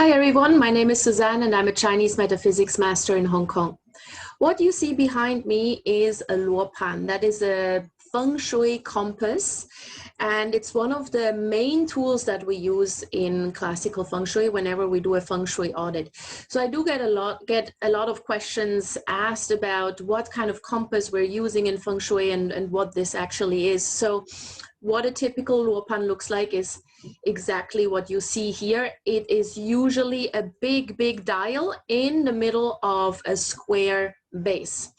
Hi everyone, my name is Suzanne and I'm a Chinese metaphysics master in Hong Kong. What you see behind me is a Luo Pan. That is a Feng Shui compass, and it's one of the main tools that we use in classical Feng Shui whenever we do a Feng Shui audit. So I do get a lot of questions asked about what kind of compass we're using in Feng Shui and what this actually is. So what a typical Luo Pan looks like is exactly what you see here. It is usually a big dial in the middle of a square base.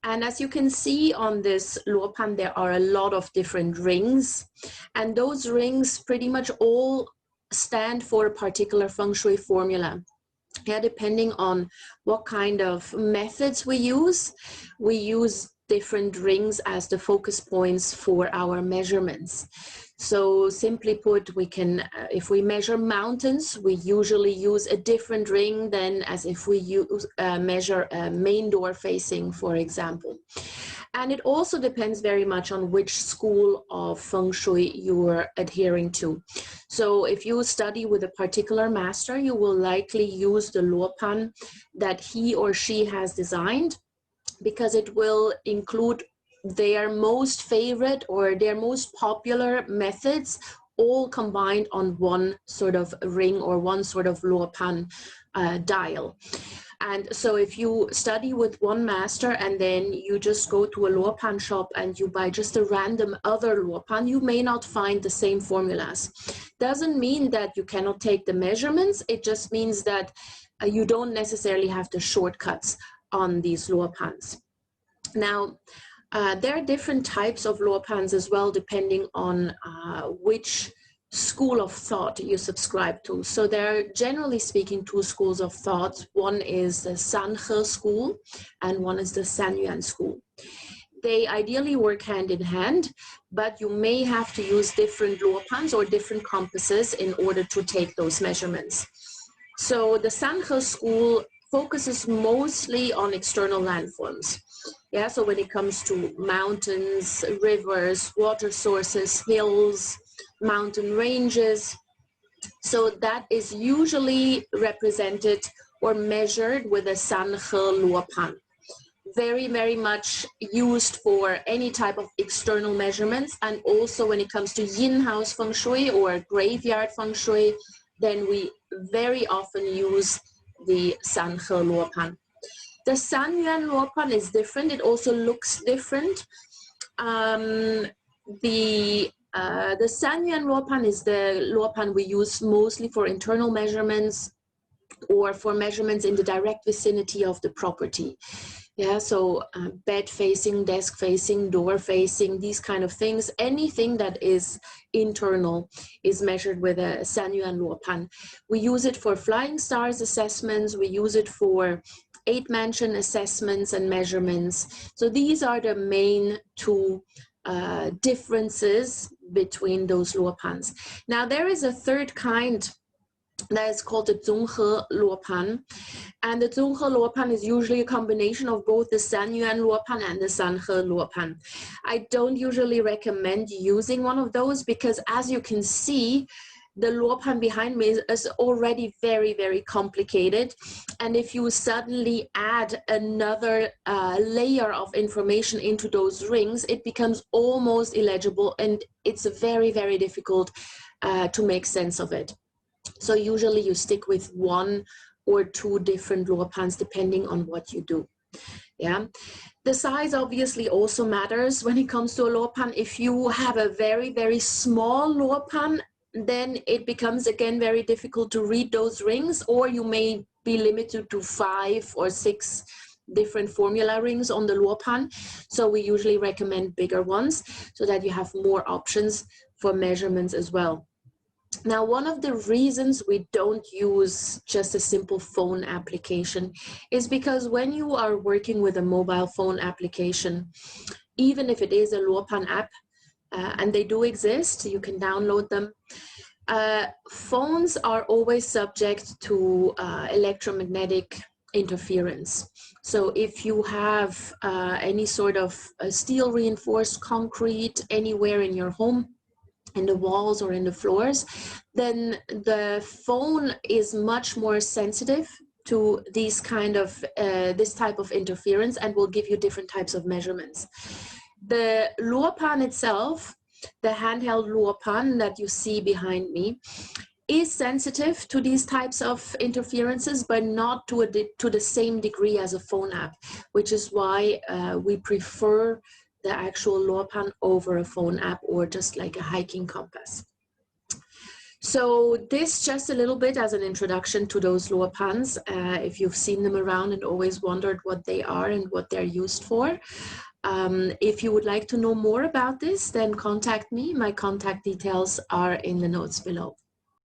And as you can see on this Luo Pan, there are a lot of different rings, and those rings pretty much all stand for a particular Feng Shui formula. Yeah, depending on what kind of methods we use different rings as the focus points for our measurements. So simply put, we can, if we measure mountains, we usually use a different ring than as if we measure a main door facing, for example. And it also depends very much on which school of Feng Shui you're adhering to. So if you study with a particular master, you will likely use the Luo Pan that he or she has designed, because it will include their most favorite or their most popular methods all combined on one sort of ring or one sort of Luo Pan dial. And so if you study with one master and then you just go to a Luo Pan shop and you buy just a random other Luo Pan, you may not find the same formulas. Doesn't mean that you cannot take the measurements. It just means that you don't necessarily have the shortcuts on these Luo Pans. Now, there are different types of Luo Pans as well, depending on which school of thought you subscribe to. So there are, generally speaking, two schools of thought. One is the Sanhe school and one is the Sanyuan school. They ideally work hand in hand, but you may have to use different Luo Pans or different compasses in order to take those measurements. So the Sanhe school focuses mostly on external landforms. Yeah, so when it comes to mountains, rivers, water sources, hills, mountain ranges, so that is usually represented or measured with a Sanhe Luo Pan. Very much used for any type of external measurements, and also when it comes to yin house Feng Shui or graveyard Feng Shui, then we very often use the Sanhe Luo Pan. The Sanyuan Luo Pan is different. It also looks different. The Sanyuan Luo Pan is the Luo Pan we use mostly for internal measurements or for measurements in the direct vicinity of the property. Yeah, so bed facing, desk facing, door facing, these kind of things. Anything that is internal is measured with a Sanyuan Luo Pan. We use it for flying stars assessments. We use it for 8-mansion assessments and measurements. So these are the main two differences between those Luo Pans. Now there is a third kind that is called the Zhonghe Luo Pan. And the Zhonghe Luo Pan is usually a combination of both the Sanyuan Luo Pan and the Sanhe Luo Pan. I don't usually recommend using one of those because, as you can see, the Luo Pan behind me is already very complicated. And if you suddenly add another layer of information into those rings, it becomes almost illegible, and it's very difficult to make sense of it. So usually you stick with one or two different Luo Pans depending on what you do. Yeah, the size obviously also matters when it comes to a Luo Pan. If you have a very small Luo Pan, then it becomes again very difficult to read those rings, or you may be limited to 5 or 6 different formula rings on the Luo Pan. So we usually recommend bigger ones so that you have more options for measurements as well. Now, one of the reasons we don't use just a simple phone application is because when you are working with a mobile phone application, even if it is a Luo Pan app, and they do exist, you can download them, phones are always subject to electromagnetic interference. So if you have any sort of steel reinforced concrete anywhere in your home, in the walls or in the floors, then the phone is much more sensitive to these kind of this type of interference and will give you different types of measurements. The Luo Pan itself, the handheld Luo Pan that you see behind me, is sensitive to these types of interferences, but not to the same degree as a phone app, which is why we prefer the actual Luo Pan over a phone app or just like a hiking compass. So this just a little bit as an introduction to those Luo Pans. If you've seen them around and always wondered what they are and what they're used for. If you would like to know more about this, then contact me. My contact details are in the notes below.